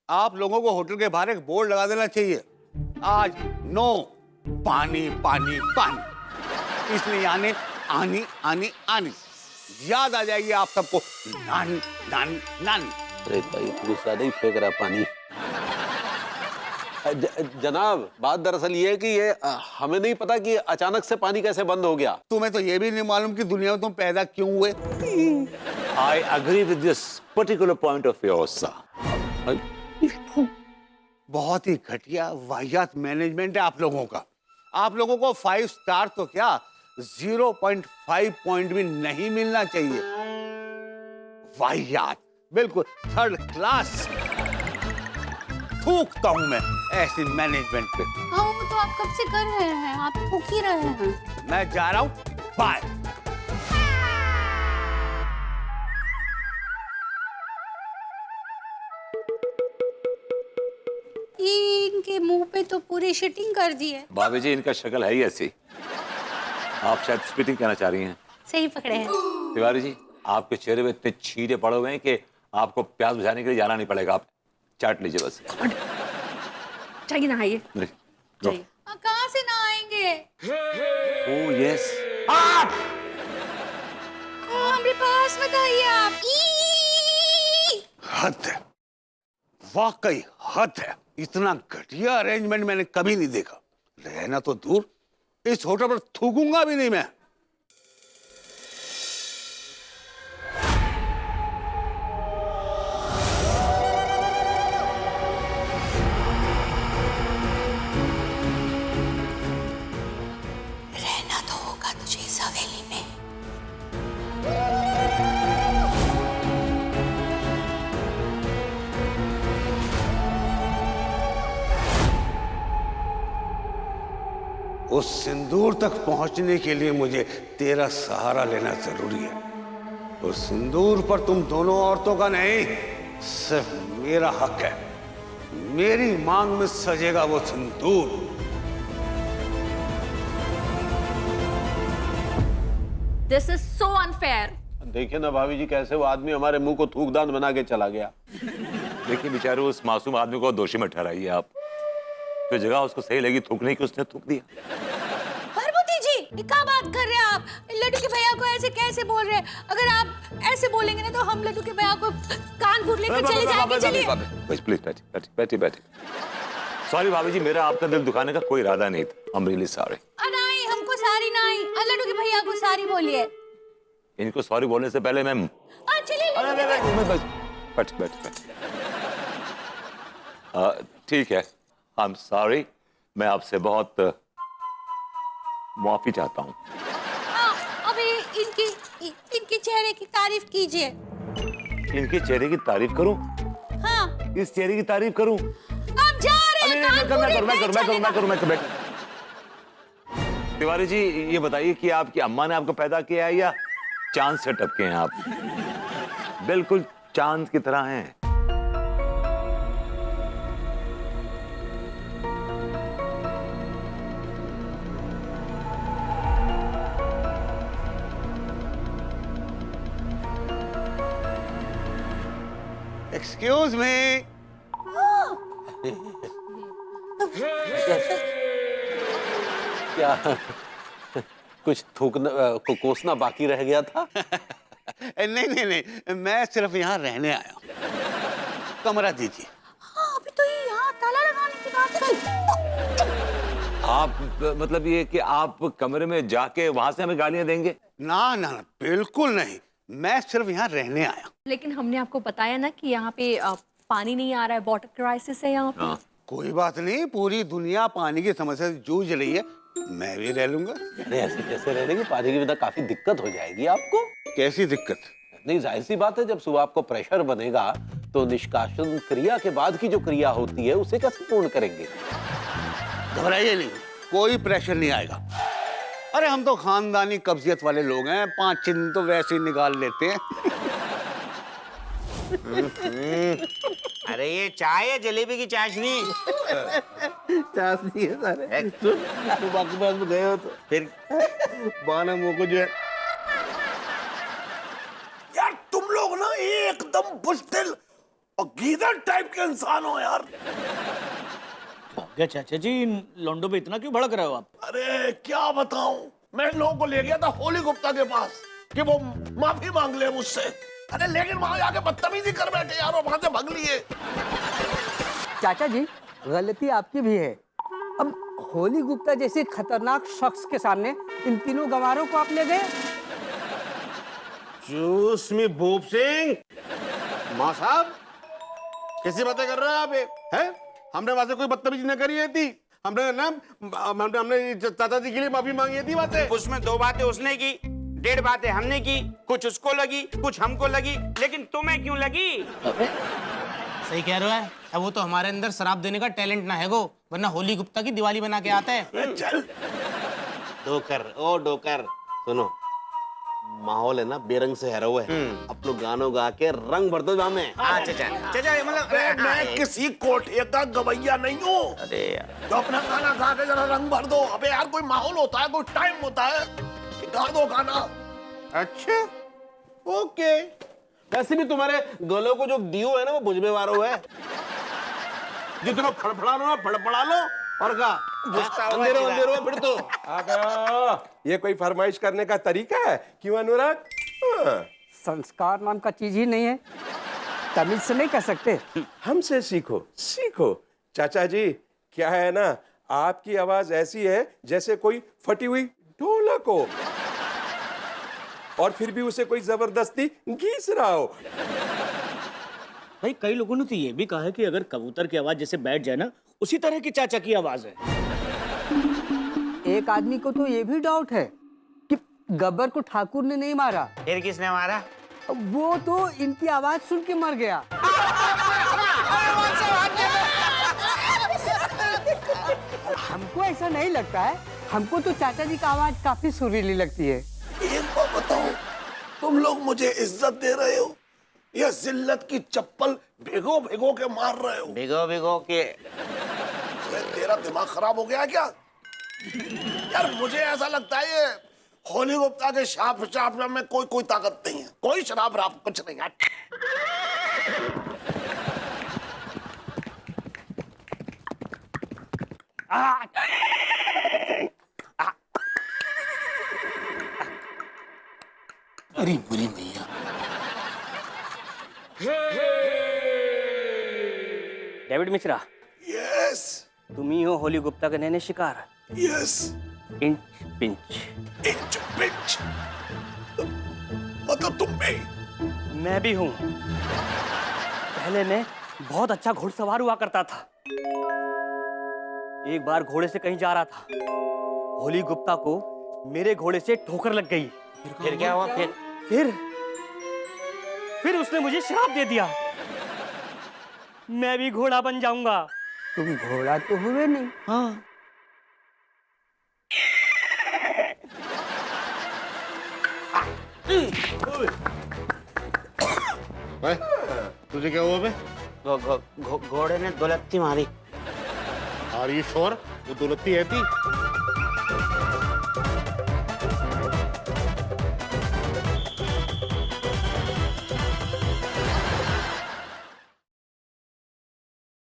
आप लोगों को होटल के बाहर एक बोर्ड लगा देना चाहिए, आज नो पानी पानी पानी। इसलिए आने आनी आनी आनी याद आ जाएगी आप सबको, नानी नानी नानी। अरे भाई कुछ ज्यादा ही फेंक रहा पानी। जनाब, बात दरअसल ये है कि ये हमें नहीं पता कि अचानक से पानी कैसे बंद हो गया। तुम्हें तो ये भी नहीं मालूम कि दुनिया में तुम पैदा क्यों हुए। I agree with this particular point of view, sir. बहुत ही घटिया वाहियात मैनेजमेंट है आप लोगों का। आप लोगों को 5 स्टार तो क्या 0.5 पॉइंट भी नहीं मिलना चाहिए। वाहियात, बिल्कुल 3rd क्लास। थूकता हूं मैं ऐसी मैनेजमेंट पे। हाँ वो तो आप कब से कर रहे हैं, आप थूक ही रहे हैं। मैं जा रहा हूं, बाय। इनके मुंह पे तो पूरी शिटिंग कर दी है। भाभी जी, इनका शक्ल है ही ऐसी। आप शायद स्पिटिंग कहना चाह रही हैं। सही पकड़े हैं। तिवारी जी, आपके चेहरे में इतने छींटे पड़े हुए हैं कि आपको प्यास बुझाने के लिए जाना नहीं पड़ेगा। आप चाट लीजिए बस। चाहिए नहाइए। चाहिए। कहाँ से ना आएंगे? Oh yes. हमारे पास बताइए आप। हद है, वाकई हद है। इतना घटिया अरेंजमेंट मैंने कभी नहीं देखा। रहना तो दूर, इस होटल पर थूकूंगा भी नहीं मैं। रहना तो होगा तुझे इस हवेली में। उस सिंदूर तक पहुंचने के लिए मुझे तेरा सहारा लेना जरूरी है। उस सिंदूर पर तुम दोनों औरतों का नहीं, सिर्फ मेरा हक है। मेरी मांग में सजेगा वो सिंदूर। This is so unfair. देखिए ना भाभी जी, कैसे वो आदमी हमारे मुंह को थूकदान बना के चला गया। देखिए बेचारे उस मासूम आदमी को दोषी मत ठहराइए आप। तो जगह उसको सही लगी थूकने की, उसने थूक दिया। भरभूति जी, क्या बात कर रहे हैं आप? लड्डू के भैया को ऐसे कैसे बोल रहे हैं? अगर आप ऐसे बोलेंगे ना तो हम लड्डू के भैया को कानपुर लेकर चले जाएंगे। चलिए प्लीज बैठिए बैठिए। सॉरी भाभी जी, मेरा आपका दिल दुखाने का कोई इरादा नहीं था। I am really sorry. नहीं, हमको सारी नहीं, लड्डू के भैया को सारी बोलिए। इनको सॉरी बोलने से पहले मैम। चलिए बैठ। ठीक है, आई एम सॉरी। मैं आपसे बहुत माफी चाहता हूँ। अभी इनके चेहरे की तारीफ कीजिए। इनके चेहरे की तारीफ करूं? हाँ, इस चेहरे की तारीफ करूं? आप जा रहे हैं मैं करूं। तिवारी जी, ये बताइए कि आपकी अम्मा ने आपको पैदा किया है या चांद से टपके हैं आप? बिल्कुल चांद की तरह हैं। Excuse me. क्या कुछ थूकना कोसना बाकी रह गया था? नहीं, मैं सिर्फ यहाँ रहने आया हूँ। कमरा दीजिए। अभी तो ये यहाँ ताला लगाने की बात कर। आप मतलब ये कि आप कमरे में जाके वहां से हमें गालियां देंगे? ना, बिल्कुल नहीं। मैं सिर्फ यहाँ रहने आया। लेकिन हमने आपको बताया ना कि यहाँ पे पानी नहीं आ रहा है, वाटर क्राइसिस है यहाँ पे। हाँ। कोई बात नहीं, पूरी दुनिया पानी की समस्या से जूझ रही है, मैं भी रह लूंगा। अरे ऐसे कैसे रहने की? पानी की बिना काफी दिक्कत हो जाएगी आपको। कैसी दिक्कत? नहीं, जाहिर सी बात है, जब सुबह आपको प्रेशर बनेगा तो निष्कासन क्रिया के बाद की जो क्रिया होती है उसे कैसे पूर्ण करेंगे? घबराइए नहीं, कोई प्रेशर नहीं आएगा। अरे हम तो खानदानी कब्जियत वाले लोग हैं, 5-6 दिन तो वैसे ही निकाल लेते हैं। अरे ये चाय है, जलेबी की चाशनी। चाशनी है सारे। तो बाकी बात में गए हो तो फिर बाना मुंह को जो है। यार तुम लोग ना एकदम बुज़दिल और गीदड़ टाइप के इंसान हो यार। क्या चाचा जी, इन लौंडों पे इतना क्यों भड़क रहे हो आप? अरे क्या बताऊं, मैं इन लोगों को ले गया था होली गुप्ता के पास कि वो माफी मांग ले मुझसे। अरे लेकिन वहां जाके बदतमीजी कर बैठे यार, और वहां से भाग लिए। चाचा जी, गलती आपकी भी है। अब होली गुप्ता जैसे खतरनाक शख्स के सामने इन तीनों गंवारों को आप ले गए। चूस मी भूप सिंह। माँ साहब कैसी बातें कर रहे हैं आप? हैं? हमने वहां से कोई बदतमीजी न करी है थी। हमने चाचा जी के लिए माफी मांगी थी बातें। उसमें 2 बातें उसने की, 1.5 बातें हमने की। कुछ उसको लगी, कुछ हमको लगी, लेकिन तुम्हें क्यों लगी? सही कह रहे हो। अब वो तो हमारे अंदर शराब देने का टैलेंट ना है, वरना होली गुप्ता की दिवाली बना के आता है। चल डोकर, ओ डोकर, सुनो, माहौल है ना बेरंग से हरा हुआ है। अपने गानों गा के रंग भर दो जामे। चाचा मतलब मैं किसी कोठे का गवैया नहीं हूँ। अरे यार, तो अपना गाना गा के जरा रंग भर दो। अबे यार कोई माहौल होता है, कोई टाइम होता है, गा दो गाना। अच्छा ओके। वैसे भी तुम्हारे गलों को जो दियो है ना वो बुझमे वारो है। जितना फड़फड़ा लो ना फड़फड़ा लो और गा अंधेरे अंधेरे में फिर तो। ये कोई फरमाइश करने का तरीका है? क्यों अनुराग? संस्कार नाम का चीज ही नहीं है, तमीज से नहीं कह सकते। हमसे सीखो सीखो। चाचा जी क्या है ना, आपकी आवाज ऐसी है जैसे कोई फटी हुई ढोलक हो, और फिर भी उसे कोई जबरदस्ती घीस रहा हो। भाई कई लोगों ने तो ये भी कहा है कि अगर कबूतर की आवाज जैसे बैठ जाए ना, उसी तरह की चाचा की आवाज है। एक आदमी को तो ये भी डाउट है कि गब्बर को ठाकुर ने नहीं मारा, फिर किसने मारा? वो तो इनकी आवाज सुन के मर गया। हमको ऐसा नहीं लगता है, हमको तो चाचा जी का आवाज काफी सुरीली लगती है। एक बात बताओ, तुम लोग मुझे इज्जत दे रहे हो या जिल्लत की चप्पल भिगो भिगो के मार रहे हो? भिगो भिगो के। तेरा दिमाग खराब हो गया क्या यार? मुझे ऐसा लगता है ये होली गुप्ता के शाप में कोई ताकत नहीं है, कोई शराब राब कुछ नहीं है। अरे बुरी मैया। डेविड मिश्रा, यस तुम ही हो होली गुप्ता के नए शिकार। Yes. Inch pinch. Inch pinch मतलब तुम भी? मैं भी हूँ। पहले मैं बहुत अच्छा घुड़सवार हुआ करता था। एक बार घोड़े से कहीं जा रहा था, होली गुप्ता को मेरे घोड़े से ठोकर लग गई। फिर क्या हुआ? फिर उसने मुझे श्राप दे दिया, मैं भी घोड़ा बन जाऊंगा। तुम घोड़ा तो हुए नहीं। हाँ। तुझे क्या हुआ बे? घोड़े ने दुलत्ती मारी। और ये शोर वो दुलत्ती है थी?